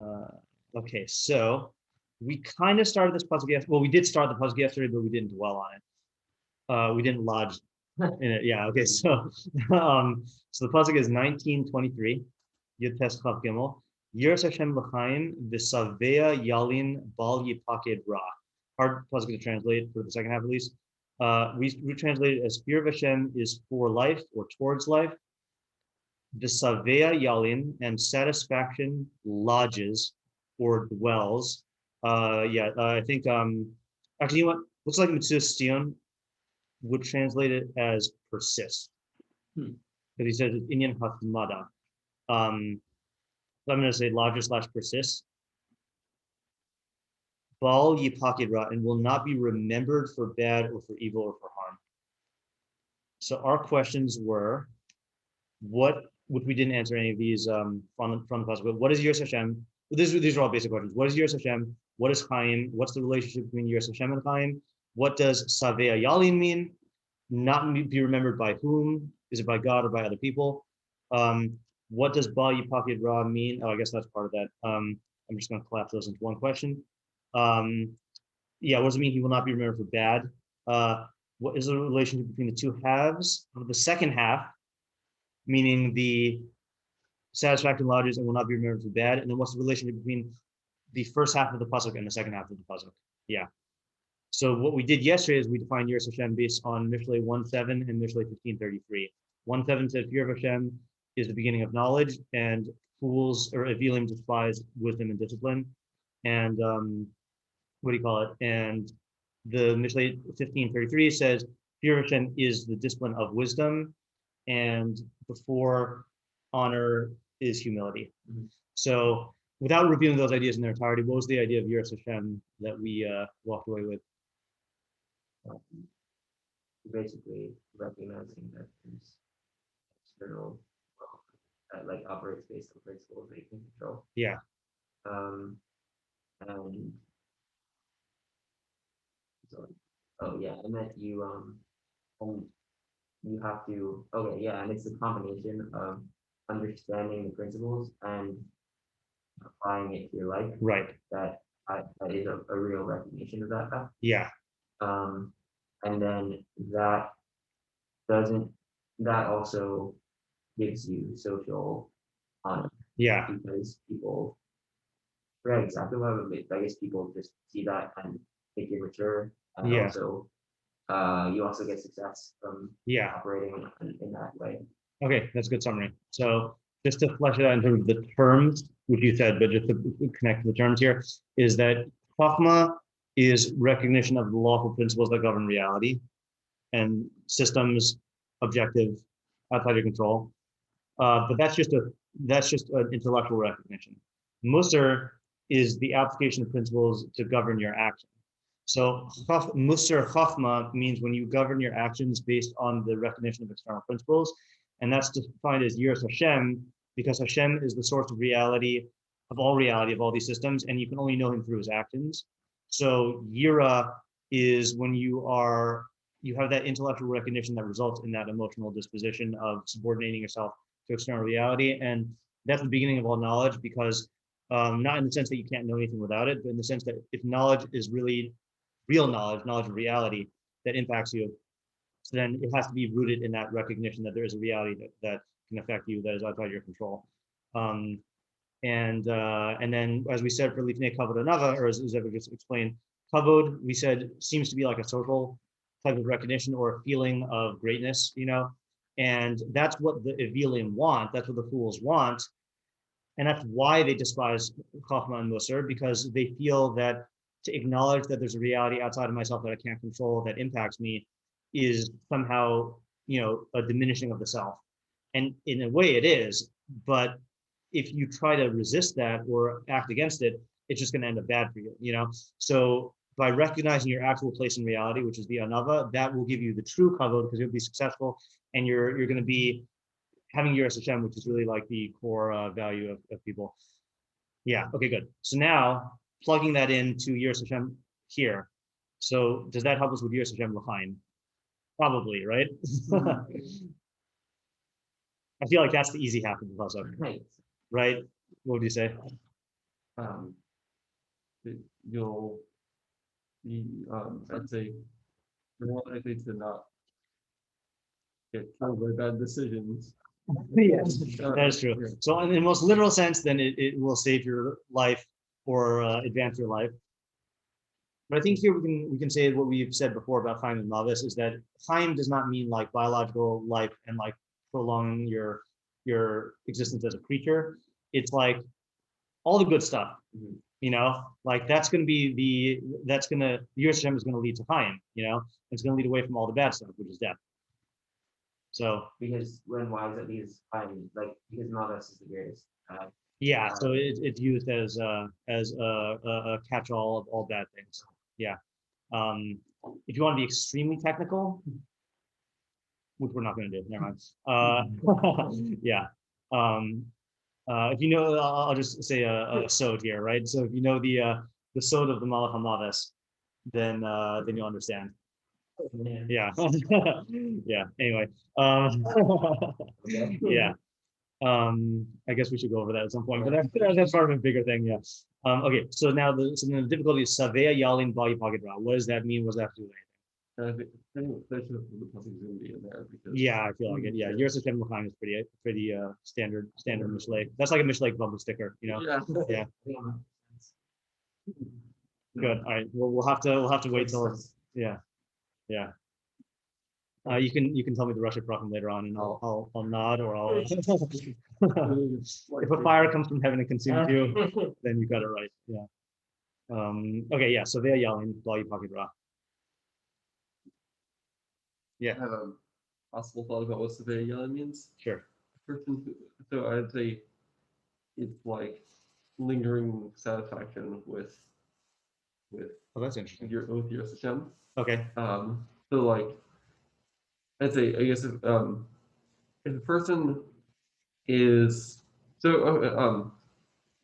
Uh, okay, so we kind of started this puzzle yesterday. Well, we did start the puzzle yesterday, but we didn't dwell on it. We didn't lodge in it. Yeah. Okay. So the puzzle is 1923. Yud Tes Chav Gimel. Yiras Hashem l'chaim v'savea yalin bal yipaked ra. Hard puzzle to translate for the second half at least. We translate it as fear of Hashem is for life or towards life. V'savea yalin, and satisfaction lodges or dwells. I think actually, you know what? Looks like Mitzvah would translate it as persist. Because he says it's Inyan Hatmada. So I'm going to say lodges / persist. Bal yipakid ra, and will not be remembered for bad or for evil or for harm. So our questions were, which we didn't answer any of these from the puzzle, but what is Yiras Hashem? These are all basic questions. What is Yiras Hashem? What is Chaim? What's the relationship between Yiras Hashem and Chaim? What does Savea Yalin mean? Not be remembered by whom? Is it by God or by other people? What does Ba Yipakid Ra mean? Oh, I guess that's part of that. I'm just going to collapse those into one question. What does it mean he will not be remembered for bad? What is the relationship between the two halves of the second half, meaning the satisfaction lodges and will not be remembered for bad? And then what's the relationship between the first half of the pasuk and the second half of the pasuk? Yeah. So what we did yesterday is we defined Yiras Hashem based on Mishlei 1:7 and Mishlei 15:33. 1:7 said fear of Hashem is the beginning of knowledge, and fools or Evilim despise wisdom and discipline. And And the Mishlei 15:33 says fear of Hashem is the discipline of wisdom, and before honor is humility. Mm-hmm. So without reviewing those ideas in their entirety, what was the idea of Yiras Hashem that we walked away with? Basically recognizing that there's external that like operates based on principles that you can control. Yeah. And so, and that you have to and it's a combination of understanding the principles and applying it to your life. Right. That is a real recognition of that fact. Yeah. And then that also gives you social honor. Yeah. Because people forget exactly what I guess people just see that and think you're mature. And also you also get success from operating in that way. Okay, that's a good summary. So just to flesh it out in terms of the terms, which you said, but just to connect to the terms here, is that Chachma is recognition of the lawful principles that govern reality and systems, objective, outside your control. But that's just an intellectual recognition. Musar is the application of principles to govern your action. So Musar Chachma means when you govern your actions based on the recognition of external principles, and that's defined as Yiras Hashem, because Hashem is the source of reality, of all these systems, and you can only know him through his actions. So Yira is when you have that intellectual recognition that results in that emotional disposition of subordinating yourself to external reality. And that's the beginning of all knowledge, because not in the sense that you can't know anything without it, but in the sense that if knowledge is really real knowledge of reality that impacts you, so then it has to be rooted in that recognition that there is a reality that can affect you, that is outside your control. And then, as we said for Lifnei Kavod Anava, or as Ever just explained, Kavod, we said, seems to be like a social type of recognition or a feeling of greatness, and that's what the Evilim want, that's what the fools want, and that's why they despise Chachma and Musar, because they feel that to acknowledge that there's a reality outside of myself that I can't control, that impacts me, is somehow, a diminishing of the self. And in a way it is, but if you try to resist that or act against it, it's just going to end up bad for you, So by recognizing your actual place in reality, which is the anava, that will give you the true kavod, because you'll be successful, and you're going to be having Yiras Hashem, which is really like the core value of people. Yeah, okay, good. So now, plugging that into Yiras Hashem here. So does that help us with Yiras Hashem l'chaim? Probably, right? I feel like that's the easy half of the puzzle. Right? What would you say? you'll be, I'd say, you're more likely to not get killed by bad decisions. Yes, that is true. So in the most literal sense, then it will save your life or advance your life. But I think here we can say what we've said before about Chaim and Mavis is that Chaim does not mean like biological life and like prolonging your existence as a creature. It's like all the good stuff, like that's going to be Yiras Hashem is going to lead to Chaim, it's going to lead away from all the bad stuff, which is death. So because why is it leads Chaim? Like because Mavis is the greatest. Yeah, so it's used as a catch-all of all bad things. Yeah. If you want to be extremely technical, which we're not going to do, never mind. Yeah. If you know, I'll just say a sod here, right? So if you know the sod of the Malach HaMavis, then you'll understand. Yeah. Yeah. Anyway. Yeah. I guess we should go over that at some point, but that's part of a bigger thing. Yeah. Okay. So now the difficulty is Savea Yalin Bali Pagidra. What does that mean? What does that have to do with anything? I think there's going to be in there because Yeah, I feel like it. Yeah, Yiras Hashem is pretty standard Mishlei. That's like a Mishlei bumper sticker, Yeah. Yeah. Good. All right. Well, we'll have to wait till. Yeah. Yeah. You can tell me the Russia problem later on, and I'll nod, or I'll. If a fire comes from heaven and consumes you, then you got it right. Yeah. Okay. Yeah. So they're yelling, "Blah you pocket ra." I have a possible thought about what Savea Yala means. Sure. So I'd say it's like lingering satisfaction with. Oh, that's interesting. With Yiras Hashem. Okay. So like, I'd say, I guess if a person is I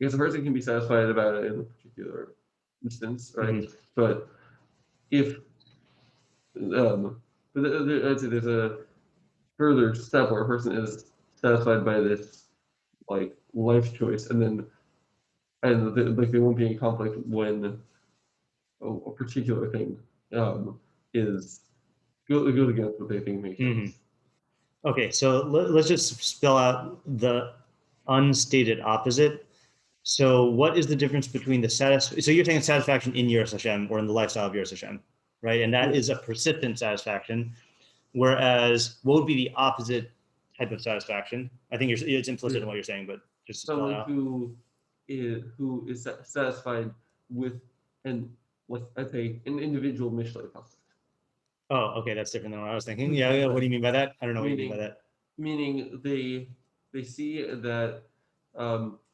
guess a person can be satisfied about it in a particular instance, right? Mm-hmm. But if I'd say there's a further step where a person is satisfied by this like life choice, and like there won't be any conflict when a particular thing goes against what they think makes sense. Okay, so let's just spell out the unstated opposite. So what is the difference between the so you're saying satisfaction in Yiras Hashem or in the lifestyle of Yiras Hashem, right? And that is a persistent satisfaction. Whereas what would be the opposite type of satisfaction? I think it's implicit in what you're saying, but just to spell it out. Who is satisfied with an individual Mishlei conflict. Oh, okay, that's different than what I was thinking. Yeah. What do you mean by that? I don't know what you mean by that. Meaning they see that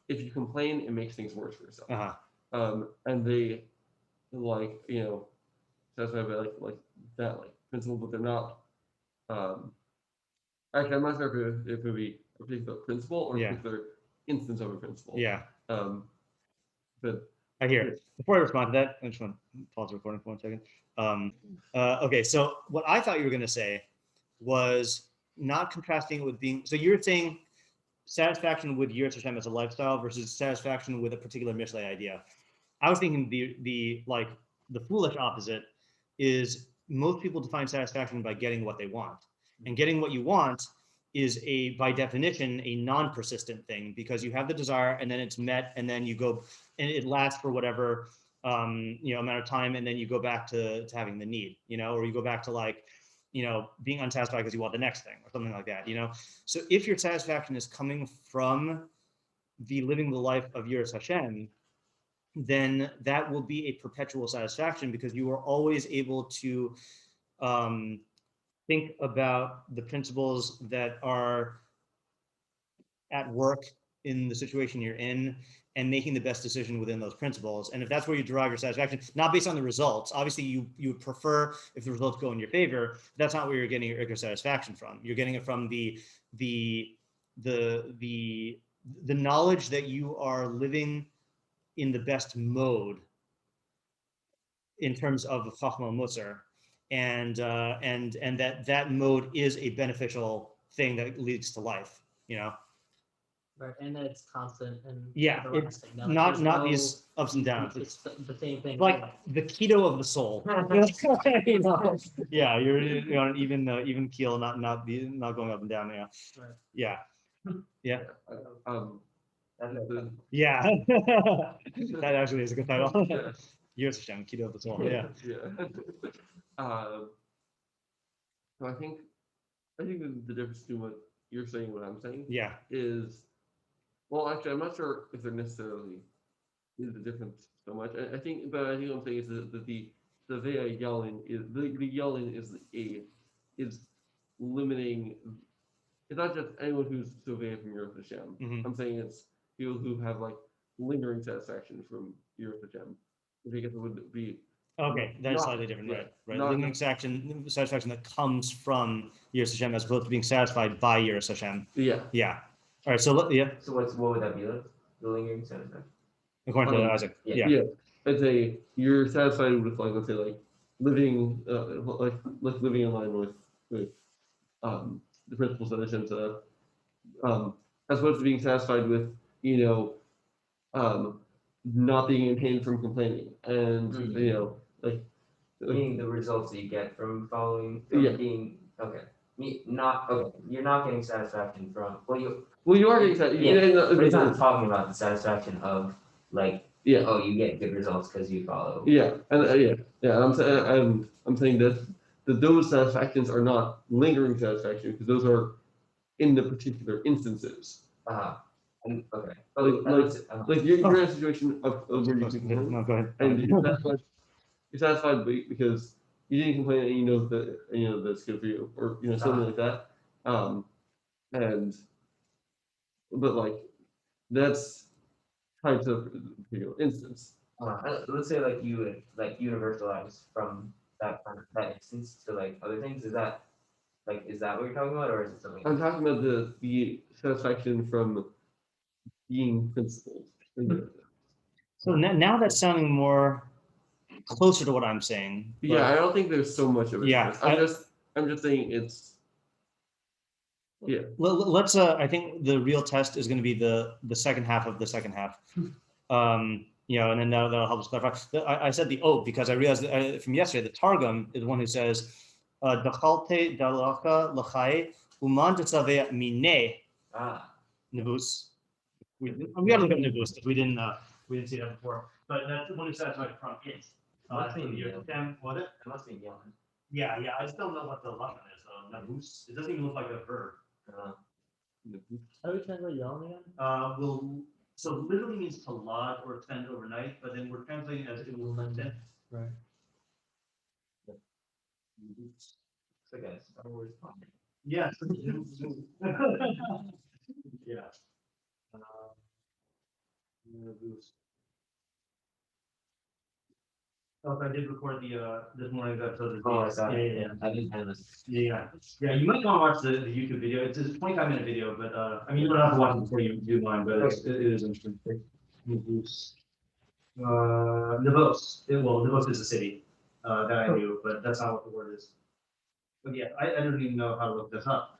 if you complain, it makes things worse for yourself. Uh-huh. And they satisfied by like that principle, but they're not. Actually, I'm not sure if it would be a particular principle or a particular instance of a principle. Yeah. But I hear it. Before I respond to that, I just want to pause the recording for 1 second. Okay, so what I thought you were going to say was not contrasting it with being. So you're saying satisfaction with Yiras Hashem as a lifestyle versus satisfaction with a particular Mishlei idea. I was thinking the foolish opposite is most people define satisfaction by getting what they want, and getting what you want is by definition a non-persistent thing, because you have the desire and then it's met and then you go and it lasts for whatever amount of time, and then you go back to having the need, or you go back to being unsatisfied because you want the next thing or something like that, So if your satisfaction is coming from the living the life of Yiras Hashem, then that will be a perpetual satisfaction, because you are always able to think about the principles that are at work in the situation you're in and making the best decision within those principles. And if that's where you derive your satisfaction, not based on the results, obviously you would prefer if the results go in your favor. That's not where you're getting your satisfaction from. You're getting it from the knowledge that you are living in the best mode in terms of the Chachma Musar, and that mode is a beneficial thing that leads to life. Right, and then it's constant and Yeah, it's everlasting. Now, like, not there's these ups and downs. It's the same thing. Like the keto of the soul. You know? Yeah, you're on an even keel, not going up and down. Yeah, Right. yeah, yeah, Yeah. yeah. That actually is a good title. Yeah. Yiras Hashem, keto of the soul. Yeah, Yeah. So I think the difference between what you're saying and what I'm saying yeah, is, well, actually, I'm not sure if there necessarily is a difference so much. I think what I'm saying is that the Vea yelling is the yelling is limiting. It's not just anyone who's Sovea from Yiras Hashem. Mhm. I'm saying it's people who have like lingering satisfaction from Yiras Hashem. I think it would be okay, that's not- slightly different, yeah, right? Right, not- lingering satisfaction that comes from Yiras Hashem as opposed to being satisfied by Yiras Hashem. yeah. Yeah. All right. So So what would that be like? The lingering satisfaction. according to Isaac. yeah. Yeah. I'd say you're satisfied with like, let's say like living like living in line with the principles that Hashem set up, as opposed to being satisfied with not being in pain from complaining and like Meaning the results that you get from following, Yeah. being okay. Not okay. You're not getting satisfaction from you are getting satisfied. Yeah, but it's not talking about the satisfaction of like Yeah. oh you get good results because you follow. Yeah, and I'm saying that those satisfactions are not lingering satisfaction because those are in the particular instances. Okay. Like you're in a situation of where you complain, No, go ahead. and you're satisfied because you didn't complain and you know that's good for you or something like that. And but like that's tied to a particular instance. Let's say like you would like universalize from that that instance to like other things. Is that what you're talking about, or is it something? I'm talking about the satisfaction from being principled. So now that's sounding more closer to what I'm saying. but- Yeah, I don't think there's so much of it. Yeah, I'm just saying it's. Yeah. Let's. I think the real test is going to be the second half of the second half. And then that'll help us clarify. I said the oak because I realized that, from yesterday the Targum is the one who says, "Dachalte dalaka lachai uman tetzaveh mine nevus." We gotta look at nevus because we didn't see that before. But that's the one who says like from it. Must be What it? It must be yelling. Yeah. I just don't know what the lashon is. Nevus. It doesn't even look like a verb. How do we translate yelling again? So literally means to lodge or spend overnight, but then we're translating as it will lend. Right. It's like a Star Wars comment. Yes. Yeah. Oh, I did record the this morning's episode. Oh, I saw it. Yeah. I didn't have this. Yeah. You might want to watch the YouTube video. It's a 25-minute video, but I mean, you don't have to watch it before you do mine, but it is interesting. Nevos. Nevos is a city that I knew, but that's not what the word is. But yeah, I don't even know how to look this up.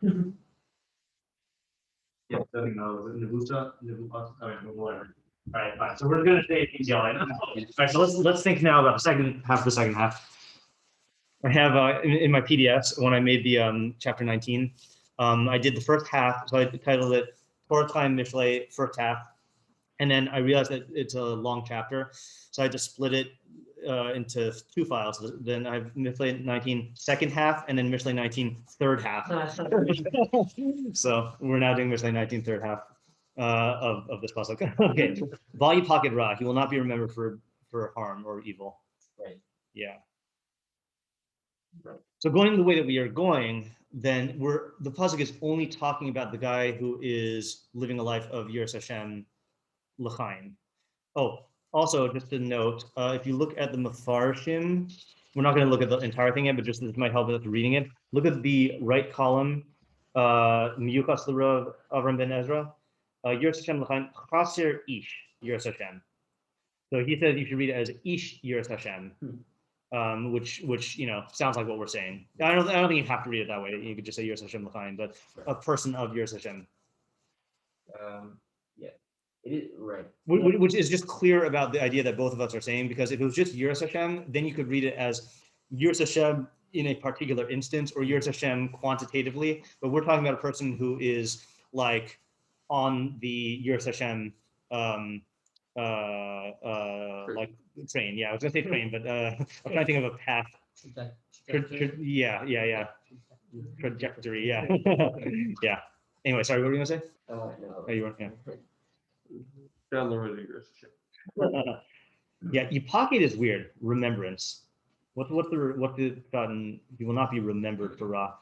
Yeah, I don't know. Is it Nevusa? Whatever. All right, fine. So we're gonna say he's yelling. All right, so let's think now about the second half of the second half. I have in my PDFs when I made the chapter 19. I did the first half, so I titled it Torah Time Mishlei first half, and then I realized that it's a long chapter, so I just split it into two files. Then I have Mishlei 19 second half, and then Mishlei 19 third half. So we're now doing Mishlei 19 third half of this puzzle. Okay, Volume Pocket Ra. He will not be remembered for harm or evil. Right. Yeah. So going the way that we are going, then the pasuk is only talking about the guy who is living a life of Yiras Hashem l'chaim. Oh, also just a note, if you look at the Mefarshim, we're not going to look at the entire thing yet, but just this might help with reading it. Look at the right column, Miухas lerav Avram ben Ezra, Yiras Hashem l'chaim chaser ish Yiras Hashem. So he says you should read it as ish Yiras Hashem. Which sounds like what we're saying. I don't think you have to read it that way. You could just say Yiras Hashem l'chaim, but a person of Yiras Hashem. It is right. Which is just clear about the idea that both of us are saying, because if it was just Yiras Hashem, then you could read it as Yiras Hashem in a particular instance, or Yiras Hashem quantitatively. But we're talking about a person who is like on the Yiras Hashem like train. Yeah, I was gonna say train, but I'm trying to think of a path. Yeah. Trajectory. Yeah. Yeah. Anyway, sorry, what were you gonna say? No. Oh, you weren't. Yeah. Down the road of yours. Yeah, Yipakid is weird. Remembrance. What the gotten? You will not be remembered for Ra.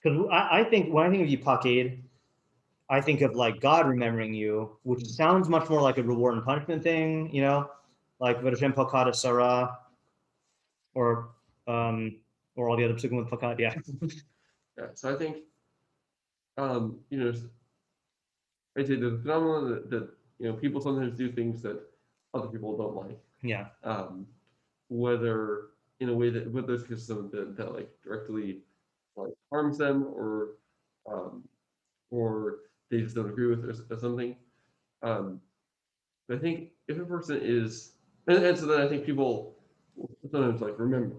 Because I think when I think of Yipakid, I think of like God remembering you, which sounds much more like a reward and punishment thing, you know, like V'Hashem Pakad Sarah, or all the other psukim with Pakad. Yeah. Yeah. So I think, you know, I say the phenomenon that you know people sometimes do things that other people don't like. Yeah. Whether in a way that whether it's because of something that like directly like harms them, or they just don't agree with or something. I think if a person is, and so then I think people sometimes like remember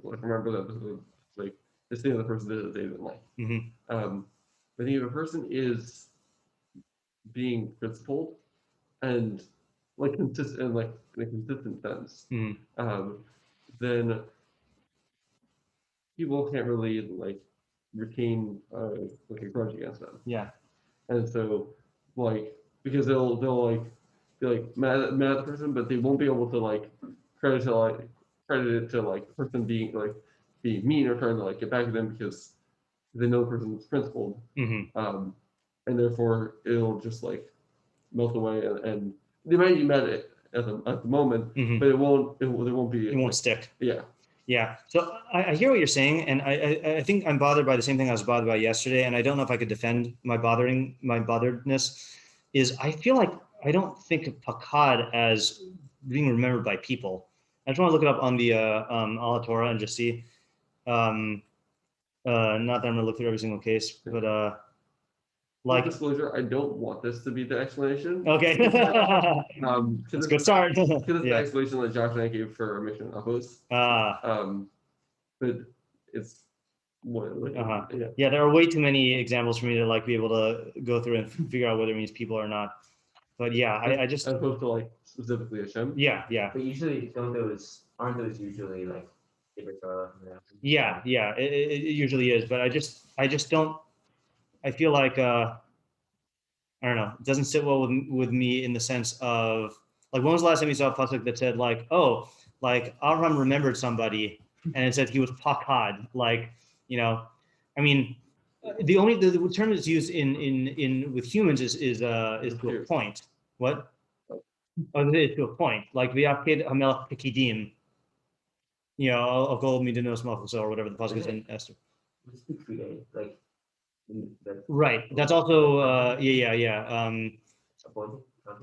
that like this thing that the person did that they didn't like. Mm-hmm. I think if a person is being principled and like consistent and like in a consistent sense, Mm-hmm. Then people can't really like retain like a grudge against them. Yeah. And so like because they'll like be like mad at the person, but they won't be able to like credit it to like the person being mean or trying to like get back at them because they know the person is principled. Mm-hmm. And therefore it'll just like melt away and they might be mad at the moment, Mm-hmm. but it won't be. It won't stick. Yeah. Yeah. So I hear what you're saying, and I think I'm bothered by the same thing I was bothered by yesterday, and I don't know if I could defend my botheredness. Is I feel like I don't think of Pakad as being remembered by people. I just want to look it up on the Ala Torah and just see. Not that I'm gonna look through every single case, but like disclosure, I don't want this to be the explanation. Okay. That's a good start. Because it's the explanation that Josh and I gave for our mission oppose. But it's yeah, there are way too many examples for me to like be able to go through and figure out whether it means people or not. But yeah, I just as opposed to like specifically Hashem. Yeah. But usually aren't those usually like Yeah, it usually is, but I just don't. I feel like I don't know. It doesn't sit well with me in the sense of like when was the last time you saw a pasuk that said like, oh, like Abraham remembered somebody and it said he was pakad, like, you know, I mean, the term that's used in with humans is to a point. What? Oh, it's to a point. Like v'yafkid hamelach pekidim. You know, I'll go midinos malchus or whatever the pasuk is in Esther. Like. Right. That's also yeah.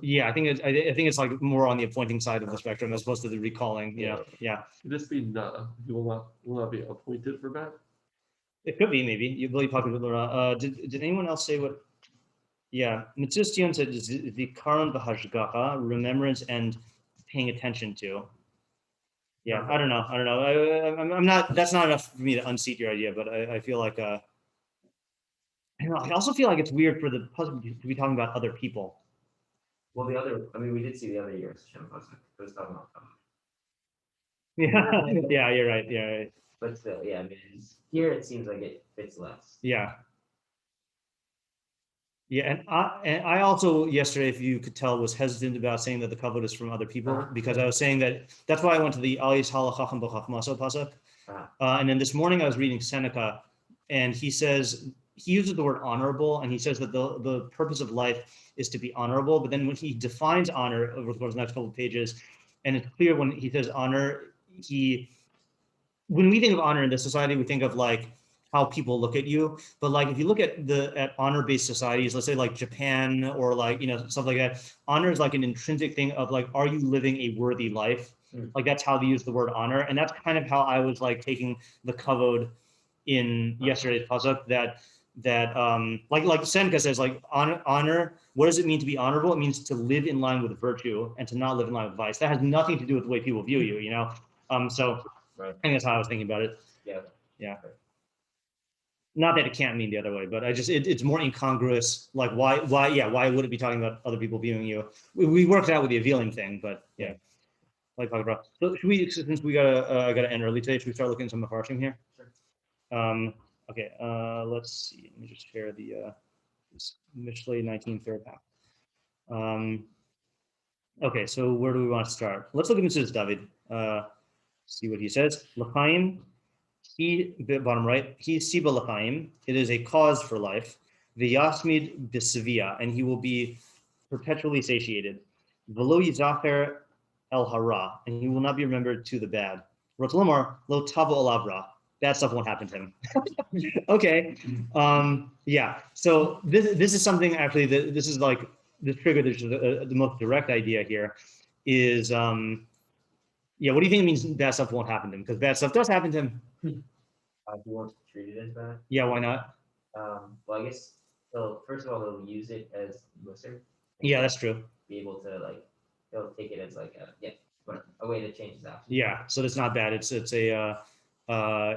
Yeah, I think it's like more on the appointing side of the spectrum as opposed to the recalling. Yeah. This be he will not be appointed for that. It could be maybe. You believe popular Laura. Did anyone else say what? Yeah, Mitzvah said the karan b'hashgacha, remembrance and paying attention to. Yeah, I don't know. I'm not. That's not enough for me to unseat your idea, but I feel like I also feel like it's weird for the puzzle to be talking about other people. Well, we did see the other year's Hashem puzzle. It was talking about Yeah, you're right. Yeah, right. But still, yeah, I mean, here it seems like it fits less. Yeah. Yeah, and I also yesterday, if you could tell, was hesitant about saying that the kavod is from other people because I was saying that's why I went to the Alis Halachacham B'Chachmaso pasuk. And then this morning I was reading Seneca, and he uses the word honorable, and he says that the purpose of life is to be honorable. But then when he defines honor over the course of the next couple of pages, and it's clear when he says honor, when we think of honor in this society, we think of like how people look at you. But like if you look at honor-based societies, let's say like Japan or like, you know, stuff like that, honor is like an intrinsic thing of like, are you living a worthy life? Like that's how they use the word honor. And that's kind of how I was like taking the kavod in yesterday's pasuk, that that like Seneca says, like honor, what does it mean to be honorable? It means to live in line with virtue and to not live in line with vice. That has nothing to do with the way people view you, you know? So Right. I think that's how I was thinking about it. Yeah. Yeah. Not that it can't mean the other way, but I just, it's more incongruous. Like why would it be talking about other people viewing you? We worked it out with the revealing thing, but yeah. Like talking about. So should we, since we gotta end early today, should we start looking at some Mefarshim here? Sure. Okay, let's see. Let me just share the this Mishlei 19 third half. Okay, so where do we want to start? Let's look at Mrs. David. See what he says. L'chaim, bottom right. He siba l'chaim. It is a cause for life. V'yasmid b'sivia, and he will be perpetually satiated. V'lo yizacher el hara, and he will not be remembered to the bad. Rotlomar lo tavo olavra. Bad stuff won't happen to him. Okay. Yeah. So this is something actually that this is like the trigger. The most direct idea here is yeah. What do you think it means? Bad stuff won't happen to him, because bad stuff does happen to him. He won't treat it as bad. Yeah. Why not? Well, I guess. So first of all, they'll use it as musser. Yeah, that's true. Be able to like, they'll take it as like a way to change his action. Yeah. So that's not bad. It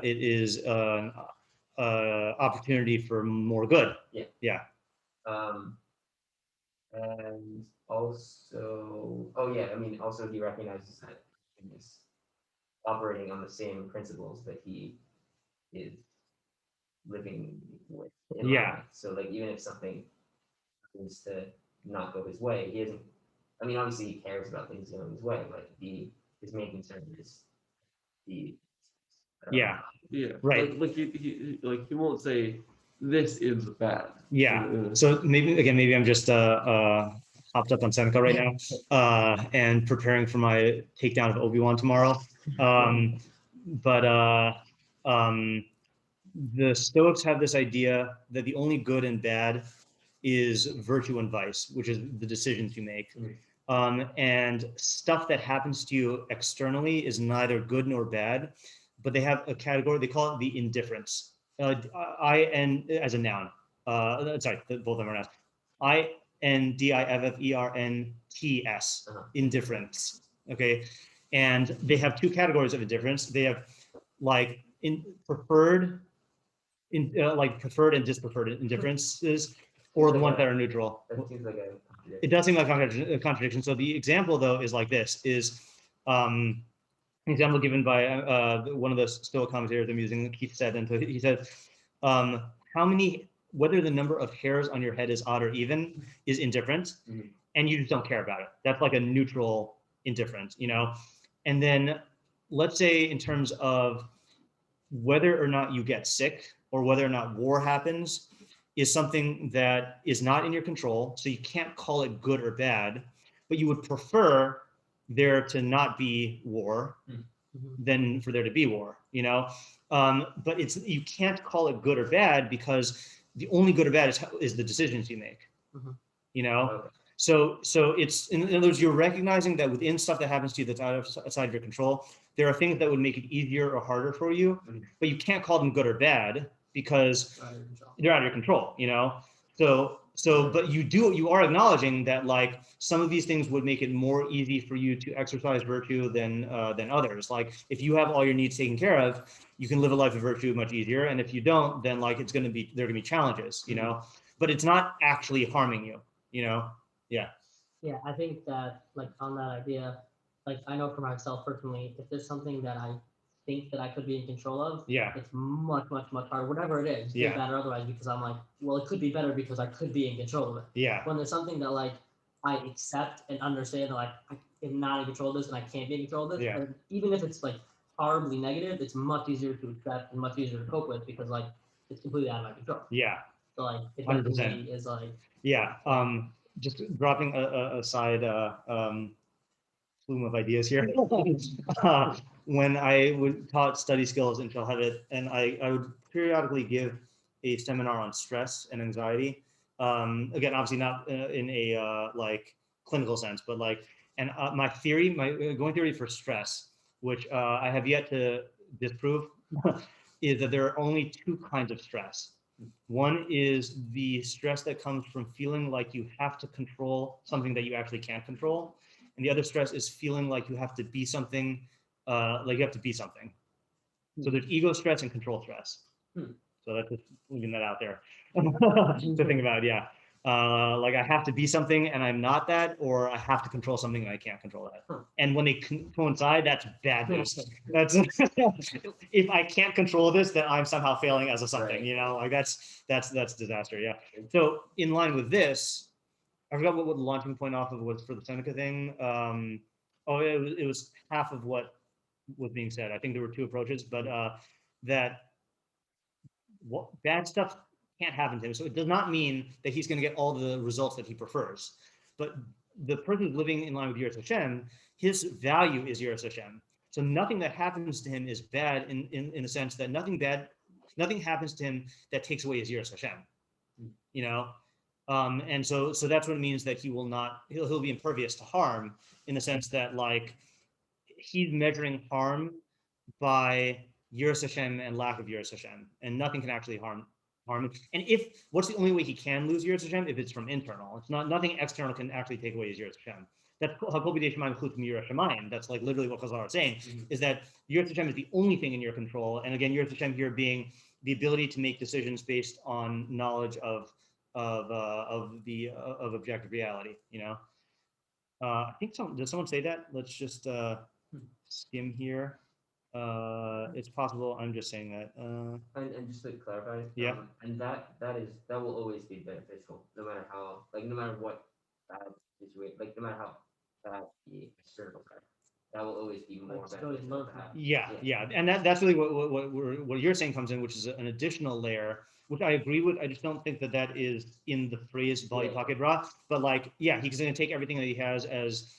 is an opportunity for more good. Yeah. Yeah. And also, oh yeah, I mean, also he recognizes that he is operating on the same principles that he is living with. Yeah. So like, even if something happens to not go his way, he isn't. I mean, obviously he cares about things going his way, but his main concern is the. Yeah. Yeah. Right. Like he won't say this is bad. Yeah. So maybe I'm just hopped up on Seneca right now and preparing for my takedown of Obi-Wan tomorrow. But the Stoics have this idea that the only good and bad is virtue and vice, which is the decisions you make. And stuff that happens to you externally is neither good nor bad, but they have a category, they call it the indifference. As a noun. Sorry, both of them are nouns. Indifferents, indifference. Okay, and they have two categories of indifference. They have like preferred and dispreferred indifferences, or the ones that are neutral. That seems like a contradiction. It does seem like a contradiction. So the example though is like this: is an example given by one of the Stoic commentators I'm using. He said, whether the number of hairs on your head is odd or even is indifferent, and you just don't care about it. That's like a neutral indifference, you know? And then let's say in terms of whether or not you get sick or whether or not war happens is something that is not in your control. So you can't call it good or bad, but you would prefer there to not be war than for there to be war, you know? But you can't call it good or bad because the only good or bad is the decisions you make, you know? Okay. So it's, in other words, you're recognizing that within stuff that happens to you that's outside of your control, there are things that would make it easier or harder for you, but you can't call them good or bad because they're out of your control, you know? But you are acknowledging that like some of these things would make it more easy for you to exercise virtue than others. Like if you have all your needs taken care of, you can live a life of virtue much easier. And if you don't, then like there are gonna be challenges, you know, but it's not actually harming you, you know? Yeah. Yeah, I think that like on that idea, like I know for myself personally, if there's something that I think that I could be in control of, it's much harder, whatever it is, good, bad or otherwise, because I'm like, well, it could be better because I could be in control of it. Yeah. When there's something that like I accept and understand that like I am not in control of this and I can't be in control of this, and even if it's like horribly negative, it's much easier to accept and much easier to cope with because like it's completely out of my control. Yeah. So like it definitely is like just dropping aside plume of ideas here. When I taught study skills in Shalhevet, and I would periodically give a seminar on stress and anxiety. Again, obviously not in a like clinical sense, but like, and my going theory for stress, which I have yet to disprove, is that there are only two kinds of stress. One is the stress that comes from feeling like you have to control something that you actually can't control. And the other stress is feeling like you have to be something, like you have to be something. So there's ego stress and control stress. So that's just leaving that out there to think about, yeah. Like I have to be something and I'm not that, or I have to control something and I can't control that. And when they coincide, that's bad news. That's if I can't control this, then I'm somehow failing as a something, you know, like that's disaster. Yeah. So in line with this, I forgot what the launching point off of was for the Seneca thing. It was half of what was being said. I think there were two approaches, but that what bad stuff can't happen to him. So it does not mean that he's going to get all the results that he prefers. But the person who's living in line with Yiras Hashem, his value is Yiras Hashem. So nothing that happens to him is bad in the sense that nothing happens to him that takes away his Yiras Hashem. You know, and so that's what it means that he'll be impervious to harm in the sense that like he's measuring harm by Yiras Hashem and lack of Yiras Hashem, and nothing can actually harm him. And what's the only way he can lose Yiras Hashem? If it's from internal. It's nothing external can actually take away his Yiras Hashem. That's Hakobi Shemayim includes Yiras Shemayim. That's like literally what Chazal are saying, is that Yiras Hashem is the only thing in your control. And again, Yiras Hashem here being the ability to make decisions based on knowledge of objective reality. You know, I think did someone say that? Let's just skim here. It's possible. I'm just saying that. And just to clarify, yeah, and that will always be beneficial, no matter how, like, no matter what bad situation, like, no matter how bad the external side, that will always be more beneficial to have. Yeah, and that's really what you're saying comes in, which is an additional layer, which I agree with. I just don't think that is in the phrase Bali Pocket Ra, but like, yeah, he's going to take everything that he has as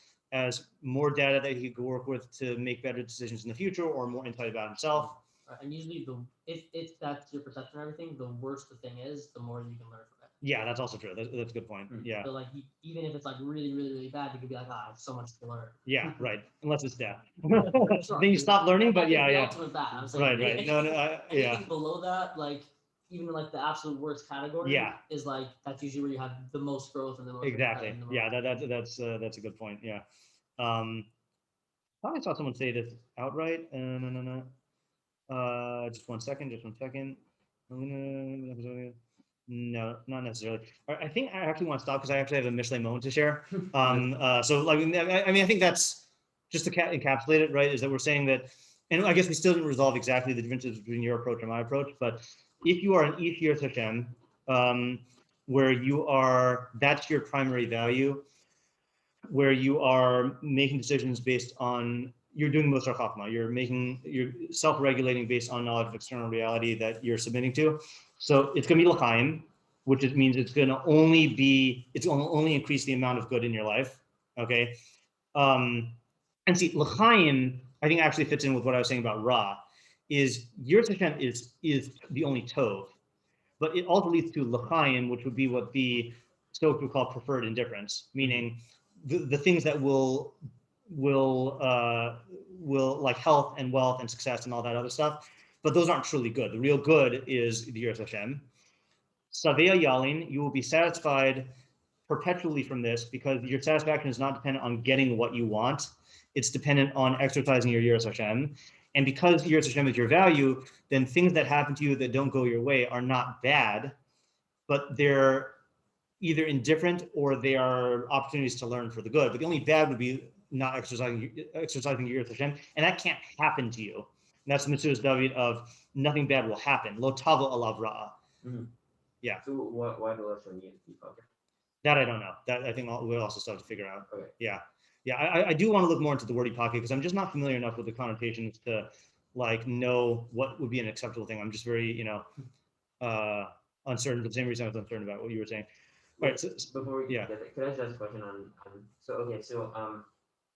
more data that he could work with to make better decisions in the future, or more insight about himself. And usually, if that's your perception of everything, the worse the thing is, the more you can learn from it. Yeah, that's also true. That's a good point. Yeah. So like, even if it's like really, really, really bad, you could be like, I have so much to learn. Yeah, right. Unless it's death. Then you stop learning, but yeah. Ultimate bad. I'm saying, right. No, anything below that, like even like the absolute worst category, is like that's usually where you have the most growth and the most. Exactly. Yeah, that's a good point. Yeah. I thought I saw someone say this outright. No. Just one second. No, not necessarily. I think I actually want to stop because I actually have a Mishlei moment to share. So like, I mean, I think that's just to encapsulate it, right? Is that we're saying that, and I guess we still didn't resolve exactly the differences between your approach and my approach, but if you are an Yiras Hashem, where that's your primary value, where you are making decisions based on, you're doing Musar Chachma, you're self-regulating based on knowledge of external reality that you're submitting to. So it's going to be l'chaim, which means it's going to only increase the amount of good in your life. Okay. And see, l'chaim, I think actually fits in with what I was saying about Ra, is Yiras Hashem is the only tov, but it also leads to l'chaim, which would be what the Stoics would call preferred indifference, meaning the things that will like health and wealth and success and all that other stuff, but those aren't truly good. The real good is the Yiras Hashem. Savea Yalin, you will be satisfied perpetually from this because your satisfaction is not dependent on getting what you want. It's dependent on exercising your Yiras Hashem. And because Yiras Hashem is your value, then things that happen to you that don't go your way are not bad, but they're either indifferent or they are opportunities to learn for the good. But the only bad would be not exercising Yiras Hashem, and that can't happen to you. And that's the Metzudas David of nothing bad will happen. Lo tavo alav ra'a. Yeah. So why the lesson need to be focused? That I don't know. That I think we'll also start to figure out. Okay. Yeah. I do want to look more into the wordy pocket because I'm just not familiar enough with the connotations to like know what would be an acceptable thing. I'm just very uncertain for the same reason I was uncertain about what you were saying. All right. So, before we get there, could I just ask a question on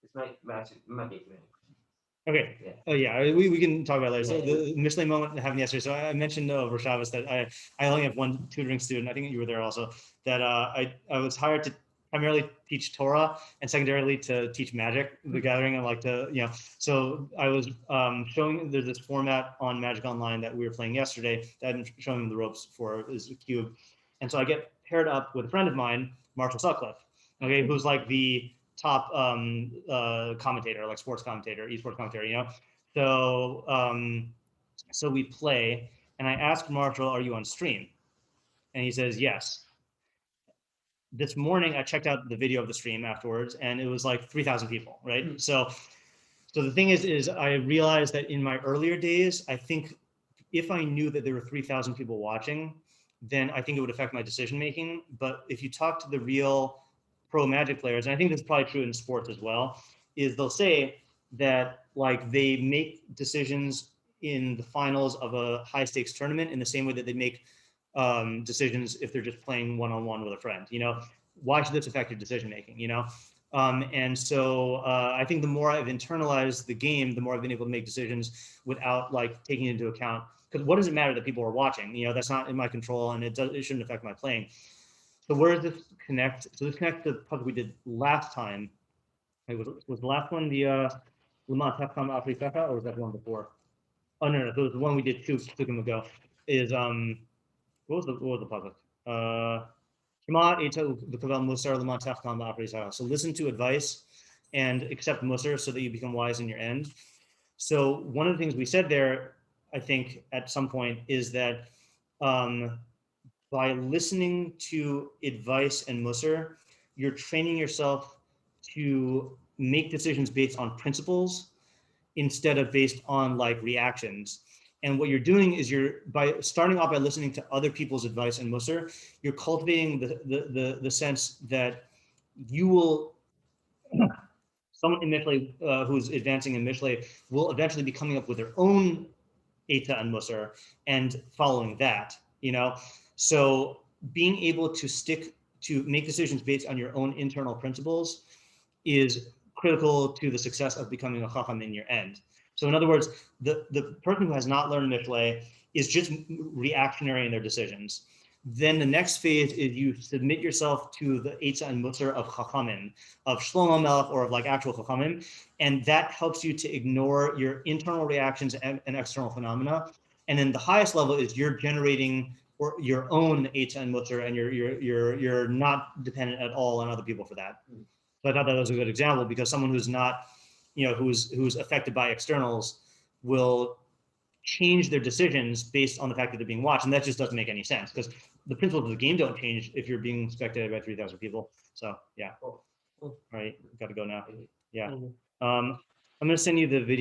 this might be too many. Okay. Yeah. Oh yeah, we can talk about it later. So the Mishlei moment happened yesterday. So I mentioned over Shabbos that I only have one tutoring student. I think you were there also. That I was hired primarily teach Torah and secondarily to teach Magic, the Gathering, and like to, so I was showing, there's this format on Magic Online that we were playing yesterday that I've been showing him the ropes for, is a cube. And so I get paired up with a friend of mine, Marshall Sutcliffe, okay, who's like the top commentator, like sports commentator, esports commentator, So, so we play, and I asked Marshall, "Are you on stream?" And he says, "Yes." This morning, I checked out the video of the stream afterwards, and it was like 3,000 people, right? Mm-hmm. So the thing is I realized that in my earlier days, I think if I knew that there were 3,000 people watching, then I think it would affect my decision making. But if you talk to the real pro Magic players, and I think this is probably true in sports as well, is they'll say that like they make decisions in the finals of a high stakes tournament in the same way that they make decisions if they're just playing one-on-one with a friend. Why should this affect your decision making? And so I think the more I've internalized the game, the more I've been able to make decisions without like taking into account, because what does it matter that people are watching? That's not in my control, and it shouldn't affect my playing. So where does this connect? So this connects to the puzzle we did last time. Was the last one the Le Mans Tefcon Africa, or was that the one before? Oh no, it was the one we did two them ago. Is what was the puzzle? So listen to advice and accept Musar so that you become wise in your end. So one of the things we said there, I think at some point, is that by listening to advice and Musar, you're training yourself to make decisions based on principles instead of based on like reactions. And what you're doing is by starting off by listening to other people's advice and Musar, you're cultivating the sense that you will, someone in Mishlei who's advancing in Mishlei will eventually be coming up with their own Eta and Musar and following that, So being able to make decisions based on your own internal principles is critical to the success of becoming a Chacham in your end. So in other words, the person who has not learned Mishlei is just reactionary in their decisions. Then the next phase is you submit yourself to the Eitzah and Musar of Chachamim, of Shlomo Melech, or of like actual Chachamim, and that helps you to ignore your internal reactions and external phenomena. And then the highest level is you're generating your own Eitzah and Musar, and you're not dependent at all on other people for that. So I thought that was a good example, because someone who's not, who's affected by externals will change their decisions based on the fact that they're being watched, and that just doesn't make any sense, because the principles of the game don't change if you're being spectated by 3,000 people. So yeah. All right, got to go now. Yeah. I'm going to send you the video.